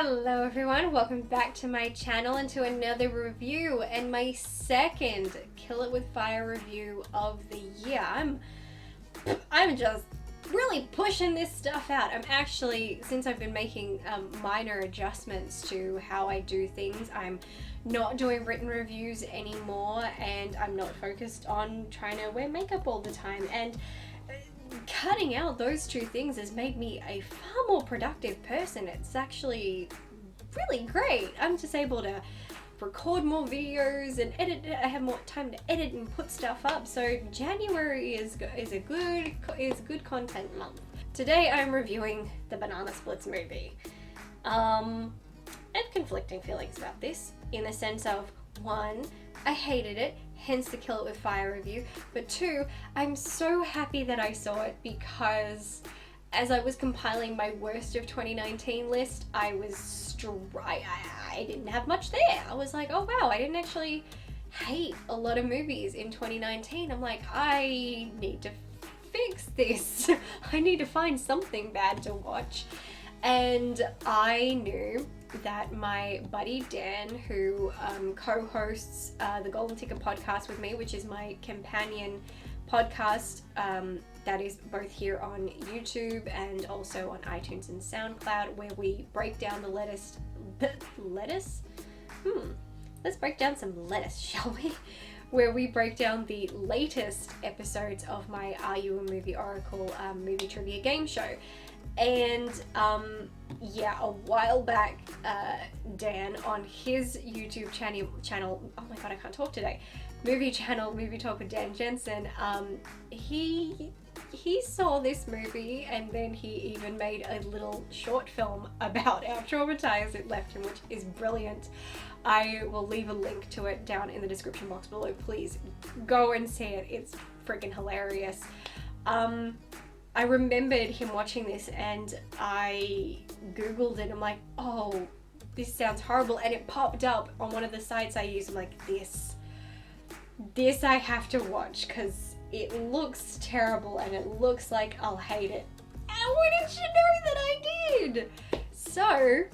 Hello everyone, welcome back to my channel and to another review and my second Kill It With Fire review of the year. I'm just really pushing this stuff out. I'm actually, since I've been making minor adjustments to how I do things, I'm not doing written reviews anymore and I'm not focused on trying to wear makeup all the time, and cutting out those two things has made me a far more productive person. It's actually really great. I'm just able to record more videos and edit. I have more time to edit and put stuff up. So January is good content month. Today I'm reviewing the Banana Splits movie. I have conflicting feelings about this in the sense of, one, I hated it, hence the Kill It With Fire review, but two, I'm so happy that I saw it because as I was compiling my worst of 2019 list, I didn't have much there. I was like, oh wow, I didn't actually hate a lot of movies in 2019. I'm like, I need to fix this. I need to find something bad to watch. And I knew that my buddy Dan, who co-hosts the Golden Ticket podcast with me, which is my companion podcast that is both here on YouTube and also on iTunes and SoundCloud, where we break down the lettuce? Let's break down some lettuce, shall we? Where we break down the latest episodes of my Are You a Movie Oracle movie trivia game show. And a while back, Dan on his YouTube channel, oh my god, I can't talk today, movie channel, Movie Talk with Dan Jensen, he saw this movie and then he even made a little short film about how traumatized it left him, which is brilliant. I will leave a link to it down in the description box below. Please go and see it. It's freaking hilarious. I remembered him watching this and I googled it. I'm like, oh, this sounds horrible, and it popped up on one of the sites I use. I'm like, this I have to watch because it looks terrible and it looks like I'll hate it. And when did you know that I did? So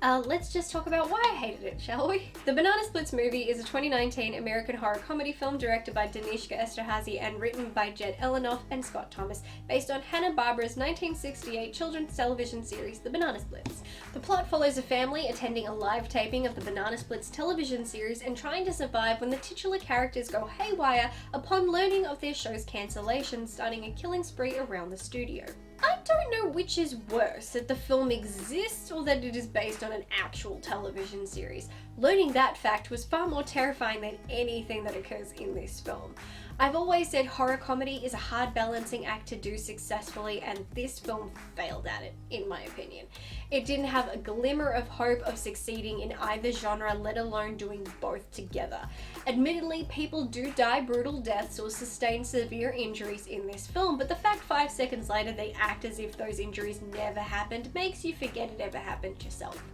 let's just talk about why I hated it, shall we? The Banana Splits movie is a 2019 American horror comedy film directed by Danishka Esterhazy and written by Jed Elenoff and Scott Thomas, based on Hanna-Barbera's 1968 children's television series, The Banana Splits. The plot follows a family attending a live taping of the Banana Splits television series and trying to survive when the titular characters go haywire upon learning of their show's cancellation, starting a killing spree around the studio. I don't know which is worse, that the film exists or that it is based on an actual television series. Learning that fact was far more terrifying than anything that occurs in this film. I've always said horror comedy is a hard balancing act to do successfully, and this film failed at it, in my opinion. It didn't have a glimmer of hope of succeeding in either genre, let alone doing both together. Admittedly, people do die brutal deaths or sustain severe injuries in this film, but the fact 5 seconds later they act as if those injuries never happened makes you forget it ever happened yourself.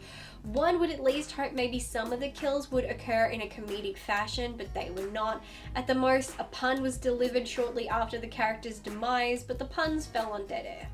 One would at least hope maybe some of the kills would occur in a comedic fashion, but they were not. At the most, a pun was delivered shortly after the character's demise, but the puns fell on dead air.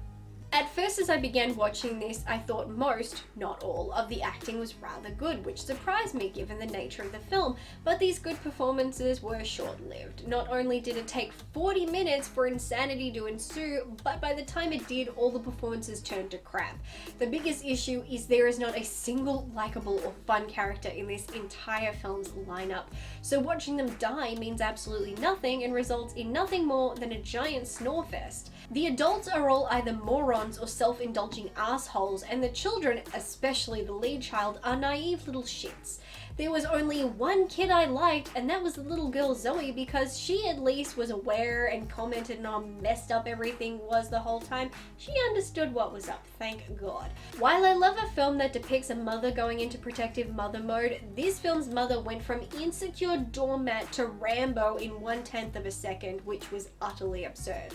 At first, as I began watching this, I thought most, not all, of the acting was rather good, which surprised me given the nature of the film, but these good performances were short-lived. Not only did it take 40 minutes for insanity to ensue, but by the time it did, all the performances turned to crap. The biggest issue is there is not a single likable or fun character in this entire film's lineup, so watching them die means absolutely nothing and results in nothing more than a giant snore fest. The adults are all either morons or self-indulging assholes, and the children, especially the lead child, are naive little shits. There was only one kid I liked, and that was the little girl Zoe, because she at least was aware and commented on how messed up everything was the whole time. She understood what was up, thank God. While I love a film that depicts a mother going into protective mother mode, this film's mother went from insecure doormat to Rambo in 1/10 of a second, which was utterly absurd.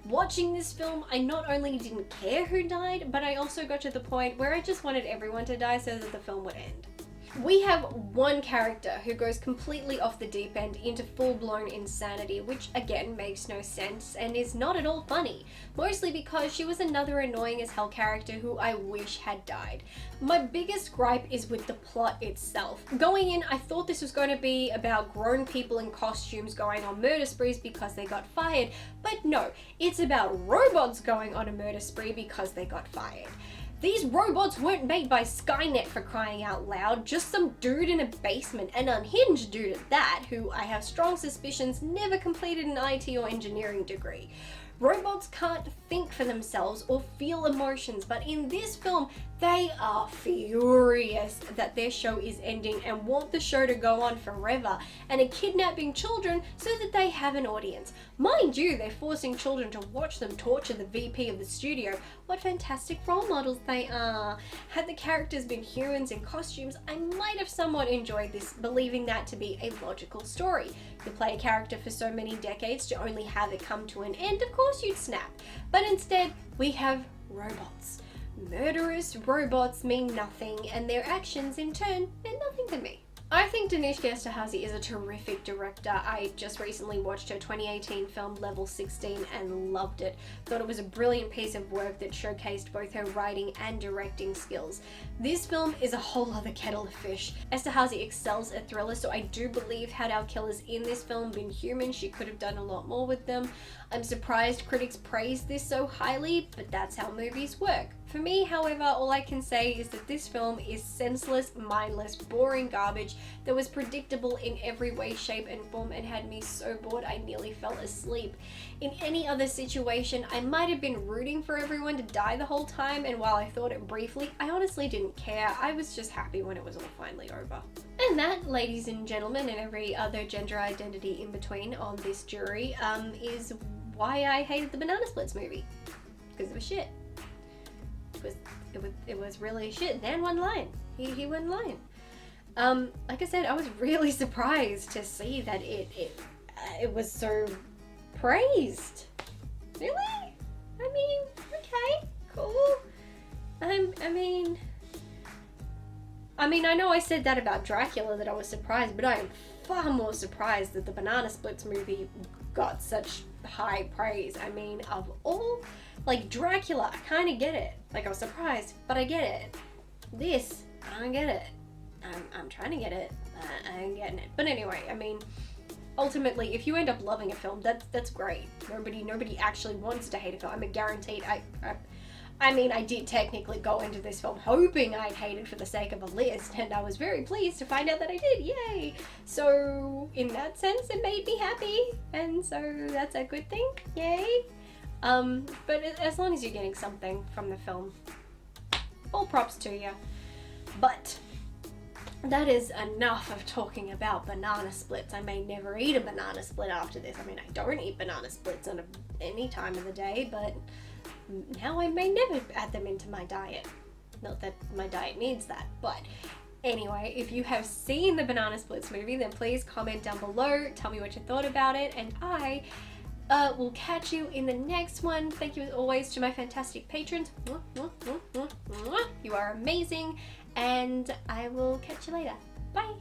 Watching this film, I not only didn't care who died, but I also got to the point where I just wanted everyone to die so that the film would end. We have one character who goes completely off the deep end into full-blown insanity, which again makes no sense and is not at all funny, mostly because she was another annoying as hell character who I wish had died. My biggest gripe is with the plot itself. Going in, I thought this was going to be about grown people in costumes going on murder sprees because they got fired, but no, it's about robots going on a murder spree because they got fired. These robots weren't made by Skynet, for crying out loud, just some dude in a basement, an unhinged dude at that, who I have strong suspicions never completed an IT or engineering degree. Robots can't think for themselves or feel emotions, but in this film, they are furious that their show is ending and want the show to go on forever, and are kidnapping children so that they have an audience. Mind you, they're forcing children to watch them torture the VP of the studio. What fantastic role models they are. Had the characters been humans in costumes, I might have somewhat enjoyed this, believing that to be a logical story. You play a character for so many decades to only have it come to an end, of course you'd snap. But instead, we have robots. Murderous robots mean nothing, and their actions in turn meant nothing to me. I think Danishka Esterhazy is a terrific director. I just recently watched her 2018 film Level 16 and loved it. Thought it was a brilliant piece of work that showcased both her writing and directing skills. This film is a whole other kettle of fish. Esterhazy excels at thrillers, so I do believe had our killers in this film been human, she could have done a lot more with them. I'm surprised critics praised this so highly, but that's how movies work. For me, however, all I can say is that this film is senseless, mindless, boring garbage that was predictable in every way, shape, and form and had me so bored I nearly fell asleep. In any other situation, I might have been rooting for everyone to die the whole time, and while I thought it briefly, I honestly didn't care. I was just happy when it was all finally over. And that, ladies and gentlemen, and every other gender identity in between on this jury, is why I hated the Banana Splits movie. Because it was shit. It was really shit. Dan won line. He won line. Like I said, I was really surprised to see that it was so praised. Really? I mean, okay, cool. I mean, I know I said that about Dracula, that I was surprised, but I am far more surprised that the Banana Splits movie got such high praise. I mean, of all, like Dracula, I kind of get it. Like, I was surprised, but I get it. This, I don't get it. I'm trying to get it. I ain't getting it. But anyway, I mean, ultimately, if you end up loving a film, that's great. Nobody actually wants to hate a film. I'm guaranteed. I mean, I did technically go into this film hoping I'd hate it for the sake of a list, and I was very pleased to find out that I did. Yay! So, in that sense, it made me happy, and so that's a good thing. Yay! But as long as you're getting something from the film, all props to you. But that is enough of talking about banana splits. I may never eat a banana split after this. I mean, I don't eat banana splits on any time of the day, but now I may never add them into my diet. Not that my diet needs that, but anyway, if you have seen the Banana Splits movie, then please comment down below, tell me what you thought about it, and I will catch you in the next one. Thank you as always to my fantastic patrons. You are amazing, and I will catch you later. Bye!